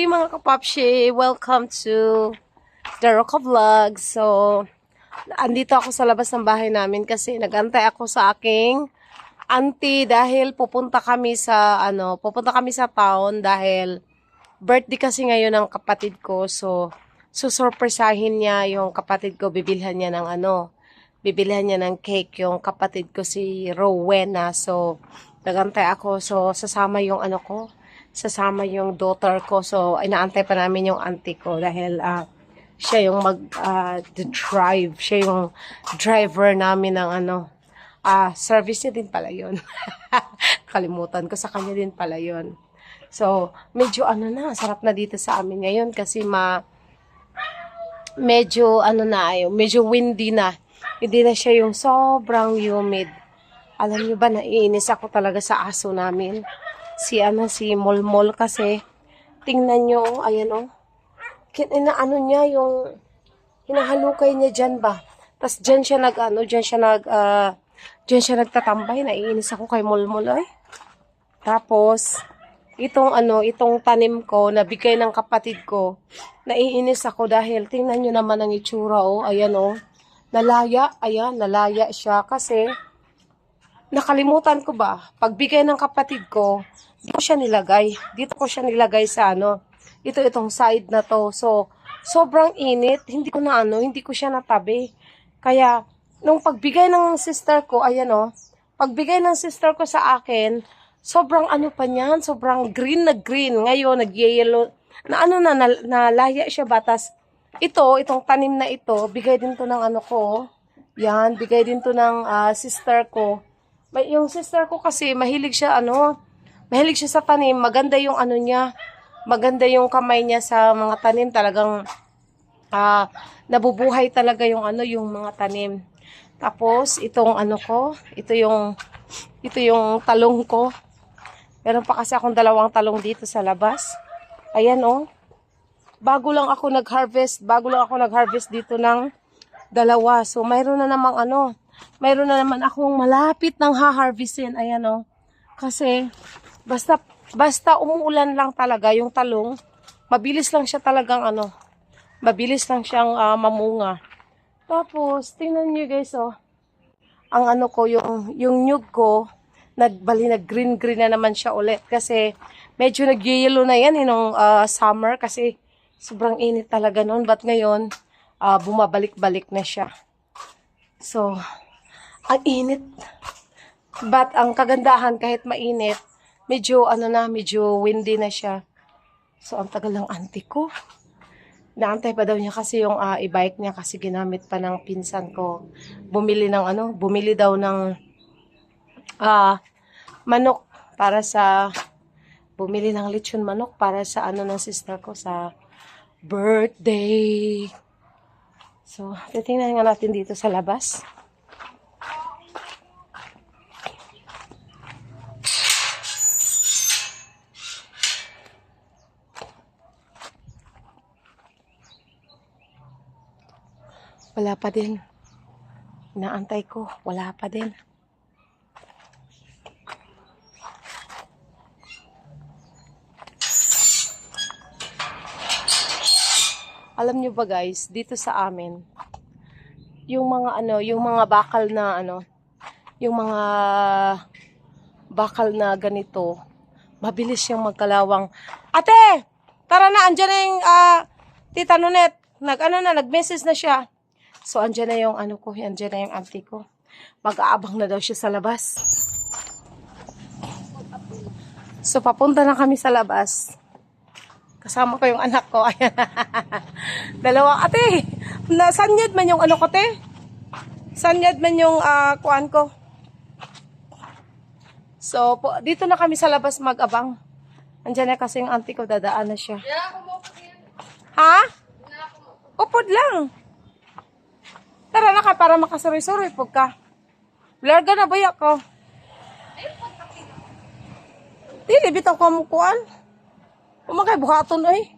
mga kapapshi! Welcome to the Roca Vlog. So, andito ako sa labas ng bahay namin kasi nagantay ako sa aking auntie dahil pupunta kami sa town dahil birthday kasi ngayon ng kapatid ko. So, susurpresahin niya yung kapatid ko, bibilhan niya ng cake yung kapatid ko si Rowena. So, nagantay ako. So, sasama yung daughter ko. So, inaantay pa namin yung auntie ko dahil siya yung drive. Siya yung driver namin ng service niya din pala yun. Kalimutan ko, sa kanya din pala yun. So, medyo sarap na dito sa amin ngayon kasi medyo windy na. Hindi na siya yung sobrang humid. Alam niyo ba, naiinis ako talaga sa aso namin. Si Molmol kasi, tingnan nyo, ayan niya yung, hinahalukay niya dyan ba. Tapos dyan siya nagtatambay, naiinis ako kay Molmol ay. Tapos, itong tanim ko, nabigay ng kapatid ko, naiinis ako dahil, tingnan nyo naman ang itsura ayan nalaya siya kasi, nakalimutan ko ba, pagbigay ng kapatid ko, dito ko siya nilagay sa itong side na to. So, sobrang init, hindi ko siya natabi. Kaya, nung pagbigay ng sister ko, pagbigay ng sister ko sa akin, sobrang sobrang green na green. Ngayon, nag-yellow, nalaya siya batas. Itong tanim na ito, bigay din to ng yan, bigay din to ng sister ko. Yung sister ko kasi, mahilig siya sa tanim, maganda yung maganda yung kamay niya sa mga tanim, talagang nabubuhay talaga yung mga tanim. Tapos itong ito yung talong ko. Meron pa kasi akong 2 talong dito sa labas. Ayan bago lang ako nag-harvest dito ng 2. So mayroon na naman akong malapit ng ha-harvestin. Ayan kasi basta umuulan lang talaga yung talong, mabilis lang siya talagang mabilis lang siyang mamunga. Tapos tingnan niyo guys ang yung nyug ko, nag-green na naman siya ulit kasi medyo nag-yellow na yan nung summer kasi sobrang init talaga noon, but ngayon bumabalik-balik na siya. So, ang init. But ang kagandahan, kahit mainit, medyo windy na siya. So, ang tagal ng auntie ko. Naantay pa daw niya kasi yung e-bike niya kasi ginamit pa ng pinsan ko. Bumili daw ng manok bumili ng lechon manok para sa ng sister ko sa birthday. So, titingnan nga natin dito sa labas. Wala pa din. Inaantay ko. Wala pa din. Alam nyo ba guys, dito sa amin, yung mga bakal na ganito, mabilis siyang magkalawang. Ate! Tara na, andyan na yung Tita Nunet. Nag-message na siya. So, andyan na yung andyan na yung auntie ko. Mag-aabang na daw siya sa labas. So, papunta na kami sa labas. Kasama ko yung anak ko. Ayan. 2, ate! Sanyad man yung ko, te? Sanyad man yung kuan ko. So, dito na kami sa labas mag-abang. Andyan na kasi yung auntie ko, dadaan na siya. Ha? Upod lang. Tara na ka para makasuroy-suroy pag ka. Larga na bayak ko. Dili, bitaw ka mo kuan. Umakay buhaton ay.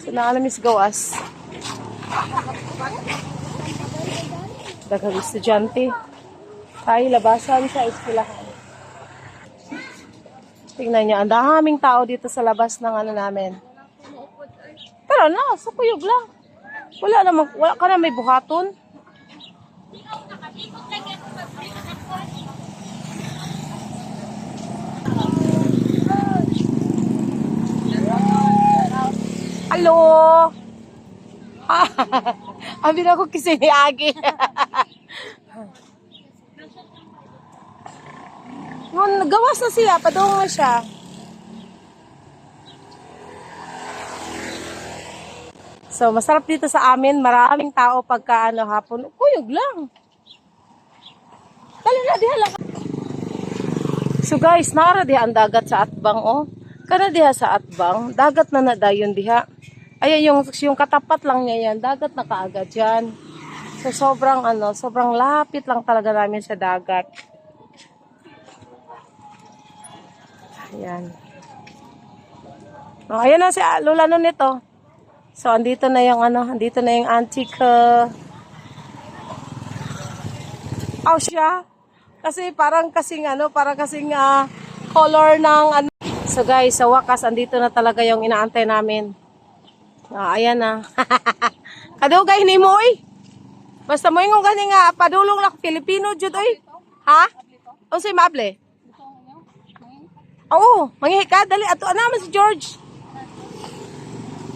So, naalamis gawas. Daghang estudyante. Tayo labasan sa eskwelahan. Tingnan niyo, ang daming tao dito sa labas ng ano namin. Pero na, sukuyog lang. Wala ka na may buhaton. Hello! Abi na ko kasi ni Agi. Gawas na siya, padungo siya. So, masarap dito sa amin. Maraming tao pagka hapon. Kuyog lang. Dali na, diha lang. So guys, nara diha ang dagat sa Atbang, oh. Kana diha sa Atbang, dagat na nadayon diha. Ayan yung katapat lang niya yan, dagat na kaagad yan. So sobrang lapit lang talaga namin sa dagat. Ayan. Oh, ayan na si Lola nun nito. So andito na yung antique house siya. Kasi parang kasing color ng ano. So guys, sa wakas andito na talaga yung inaantay namin. Ayan na. Kadugay ni mo oy. Basta mo ingong gani nga padulong lang Filipino jud oy. Ha? O si Mable? Oo, mangihi ka dali ato naman si George.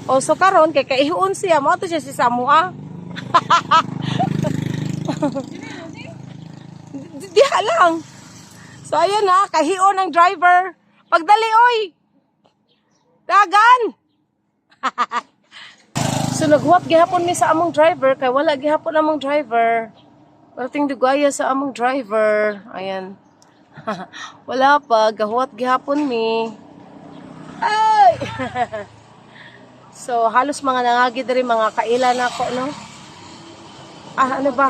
O so karon kay kaihuon siya mo to siya si Samua. Diha lang. So ayan na, kahion ng driver. Pagdali oy. Dagan. So naghuwat gihapon mi sa among driver kay wala gihapon among driver. Parating dugaya sa among driver. Ayan. Wala pa gahuwat gihapon mi. Ay. So halos mga nangagi diri mga kailan ako no. Ano ba?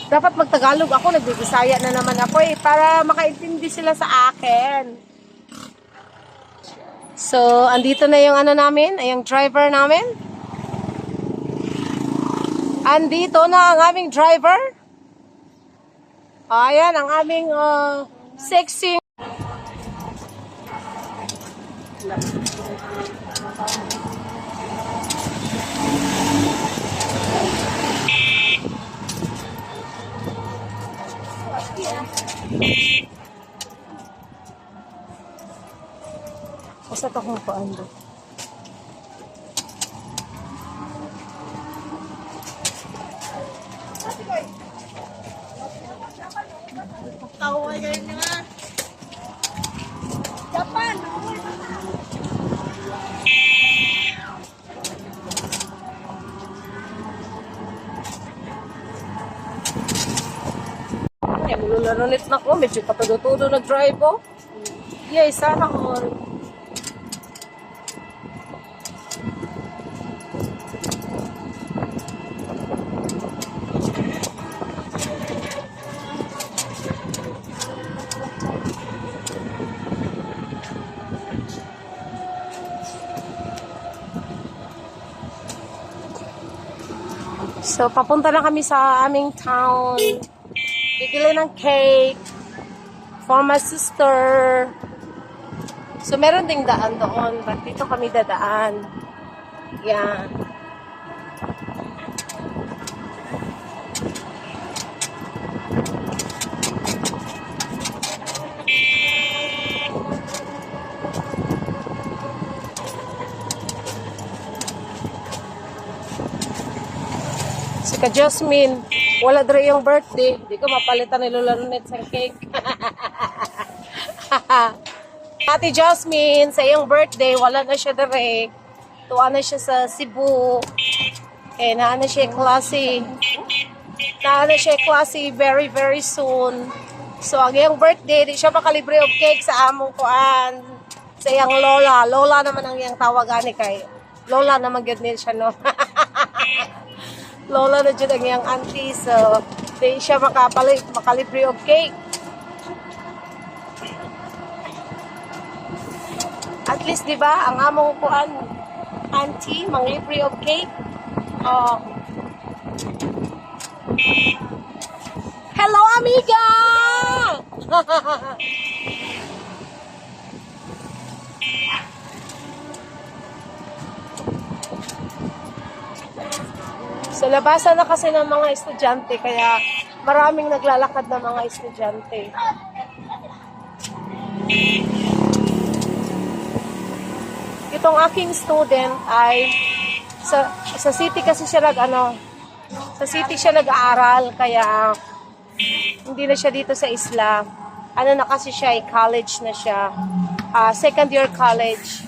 Dapat magtagalog ako, nagbibisaya na naman ako para makaintindi sila sa akin. So andito na yung namin, yung driver namin. Andito na ang aming driver. Ayan, ang aming sexy. Basta ito kung paano. Tawag kayo nga. Japan! Mulularonit na ko. Medyo patudo-tudo nag-drive ko. Yay, sana all. So, papunta na kami sa aming town. Bibili ng cake for my sister. So, meron ding daan doon. But dito kami dadaan. Yan. Si ka Jasmine, wala dre yung birthday. Di ko mapalitan ni Lola Lunet sa cake. Ate Jasmine, sa iyong birthday, wala na siya dre. Tuwa na siya sa Cebu. Eh, naana siya klase. Naana siya klase very, very soon. So, ang iyong birthday, di siya makalibre of cake sa among kuan. Sa iyang lola. Lola naman ang iyang tawagan ni kay. Lola naman yun din siya, no? Lola na dyan ang iyang auntie. So, di siya makalibre of cake. At least, di ba, ang among kuan auntie, manglibre of cake. Hello, amiga! So, labasan na kasi ng mga estudyante, kaya maraming naglalakad na mga estudyante. Itong aking student ay sa city kasi siya sa city siya nag-aaral, kaya hindi na siya dito sa isla. Ano na kasi siya, college na siya. Second year college.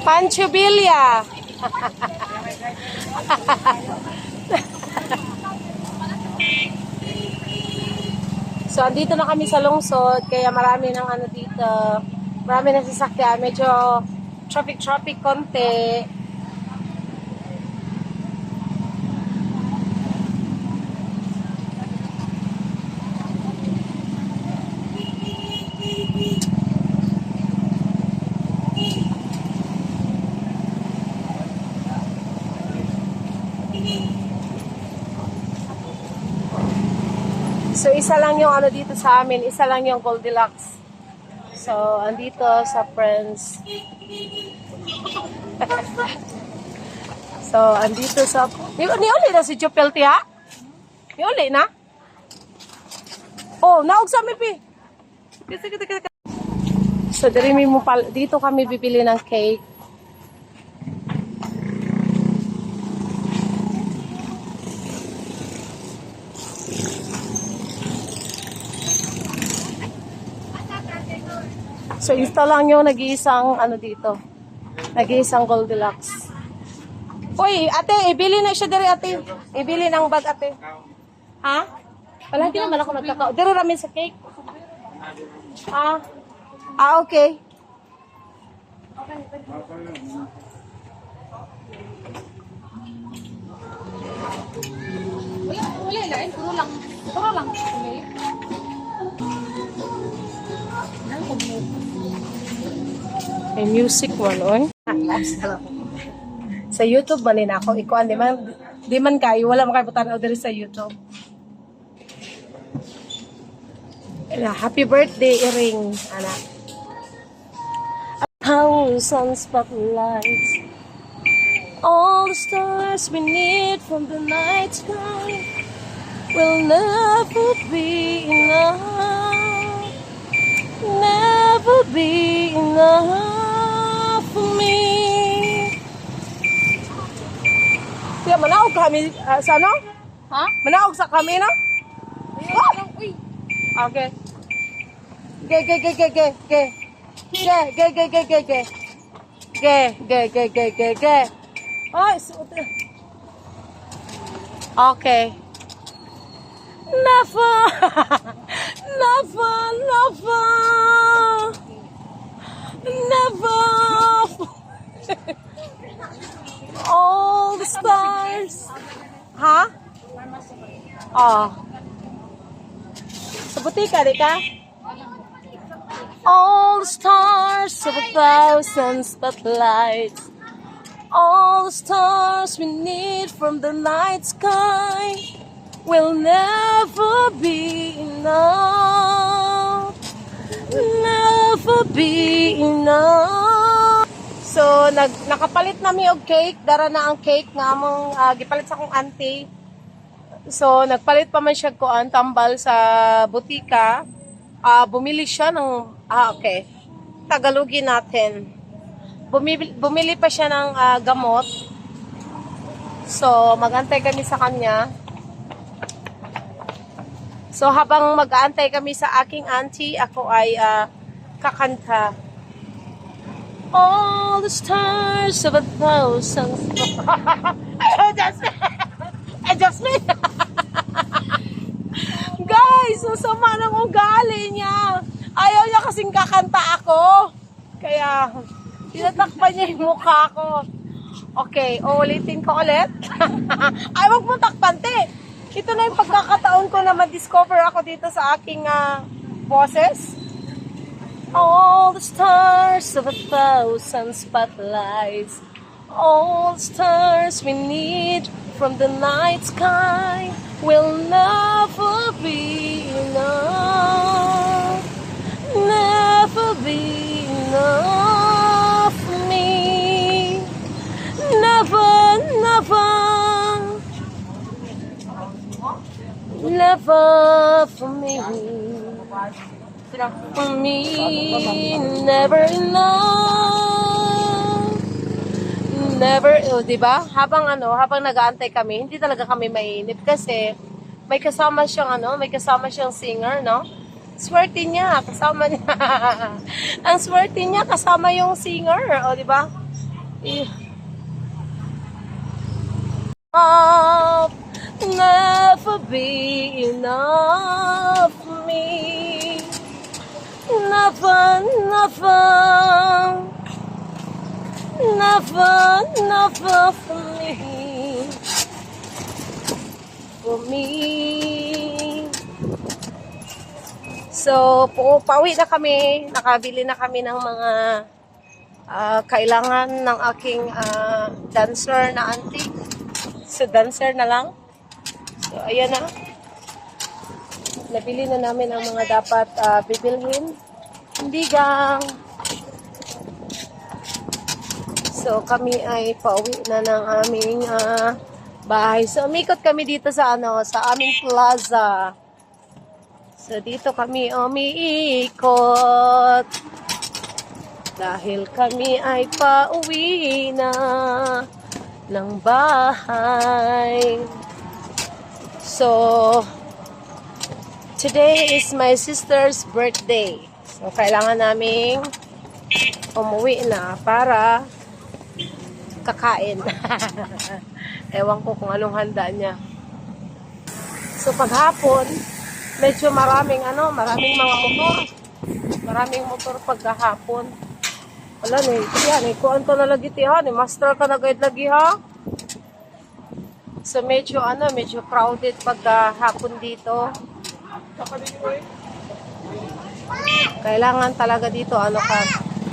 Pancho Villa. So, andito na kami sa lungsod, kaya marami ng dito. Marami ng sasakyan. Medyo traffic konti. So, isa lang yung dito sa amin. Isa lang yung Goldilocks. So, andito sa Friends. So, andito sa... Ni uli na si Jopelty, ha? Ni uli na? Oh, naog sa amin, So, dito kami bibili ng cake. So, ito lang yung nag-iisang dito. Nag-iisang Goldilocks. Uy, ate, ibili na siya diri, ate. Ibili ng bag, ate. Ha? Wala, di naman ako nagkakao. Diro namin sa cake. Ha? Okay. Wala, lain. Puro lang. Okay. May music one, oy. Sa YouTube manin ako ikuan di man kayo wala makabutan o diri sa YouTube. Happy birthday ring anak. A thousand spotlights, all the stars we need from the night sky will never be enough, never be enough for me. Kaya manaog kami sa ano? Ha? Manaog sa kami, no? Uy! Okay. Ge. Ay, okay. Never. All the stars. Ha? Oh. Sa butika, di ka? All the stars of a thousand spotlights. All the stars we need from the night sky will never be enough. Never be enough. So, nakapalit nami og cake. Dara na ang cake nga among gipalit sa akong auntie. So, nagpalit pa man siya kuan tambal sa butika. Bumili siya ng okay. Tagalogin natin. Bumili pa siya ng gamot. So, mag-antay kami sa kanya. So, habang mag-aantay kami sa aking auntie, ako ay kakanta. All the stars of a thousand Jasmine. Guys, masama ng ugali niya. Ayaw niya kasing kakanta ako. Kaya, tinatakpan niya yung mukha ko. Okay, ulitin ko ulit. Ay, wag mo takpan, te. Ito na yung pagkakataon ko na ma-discover ako dito sa aking boses. All the stars of 1,000 spotlights, all the stars we need from the night sky will never be enough, never be enough for me, never, never, never for me. For me, never enough. Never, di ba? Habang nag-aantay kami, hindi talaga kami mainip kasi may kasama siyang may kasama siyang singer, no? Swerte niya, kasama niya. Ang swerte niya kasama yung singer, di ba? Never be enough for me. Never, never, never, never for me. For me. So, pauwi na kami. Nakabili na kami ng mga kailangan ng aking dancer na auntie. So, dancer na lang. So, ayan na. Nabili na namin ang mga dapat bibilhin. Hindi gang. So, kami ay pauwi na ng aming bahay. So, umikot kami dito sa sa aming plaza. So, dito kami umiikot. Dahil kami ay pauwi na ng bahay. So, today is my sister's birthday. So, kailangan naming umuwi na para kakain. Ewan ko kung anong handa niya. So, paghapon, medyo maraming mga motor. Maraming motor paghapon. Wala na, yan, kuan to na lagi ti ha, ni master ka na guide lagi ha. So, medyo crowded paghapon dito. Kailangan talaga dito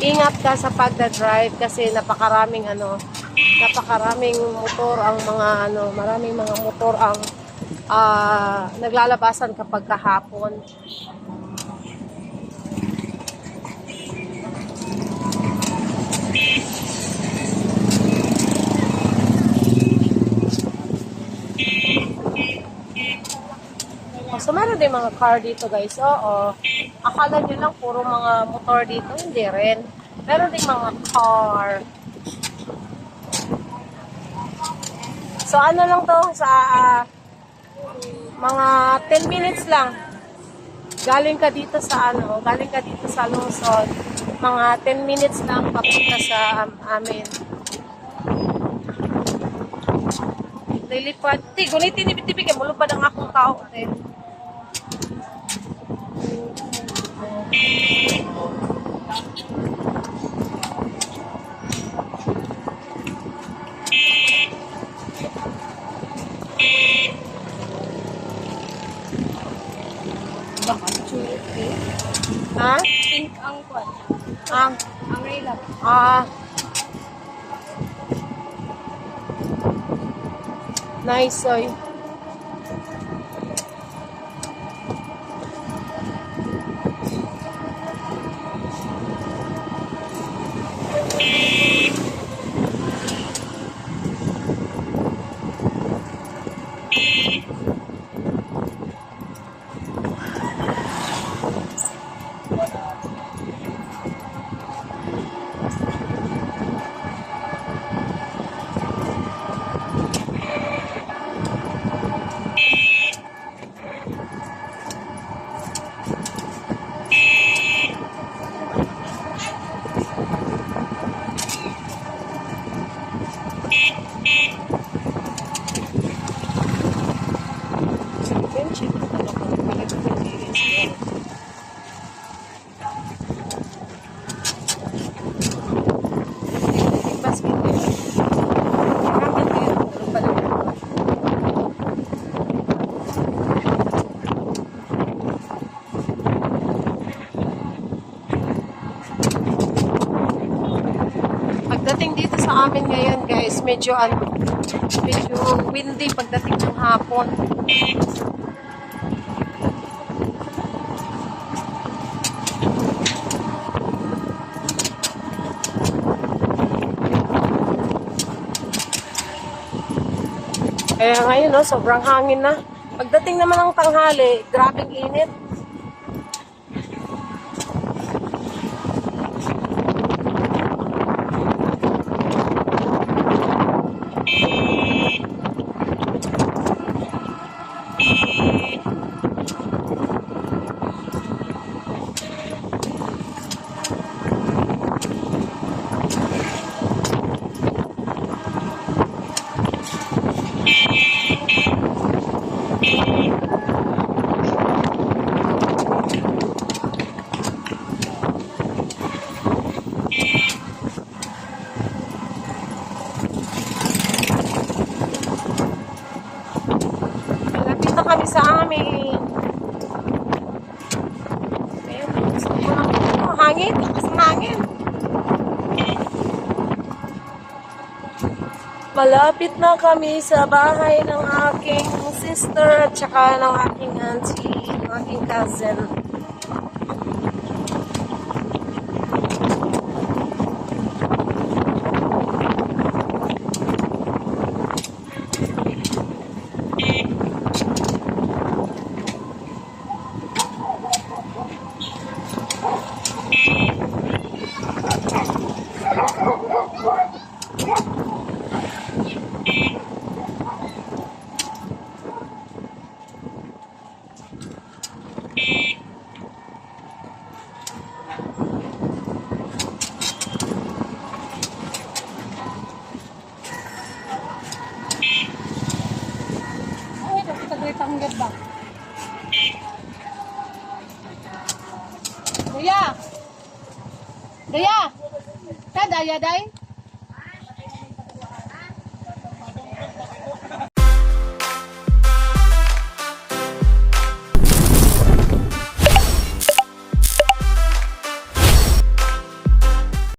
ingat ka sa pagda-drive kasi napakaraming motor ang maraming mga motor ang naglalabasan kapag kahapon. So, meron din mga car dito, guys. Oo. Akala nyo lang puro mga motor dito. Hindi rin. Meron din mga car. So, lang to? Sa mga 10 minutes lang. Galing ka dito sa Luzon. Mga 10 minutes lang papunta sa amin. Lilipad. Gunitin ni mulupad ang akong tao. Ha? Pink ang kwan. Ang railan. Nice, oy. amin ngayon guys, medyo windy pagdating ng hapon. Kaya ngayon, no, sobrang hangin na. Pagdating naman ng tanghali, grabing init. Malapit na kami sa amin. Ayun, hangin, lakas ng hangin. Malapit na kami sa bahay ng aking sister at saka ng aking auntie, ng aking cousin. Daya! Daya! Ka daya, day?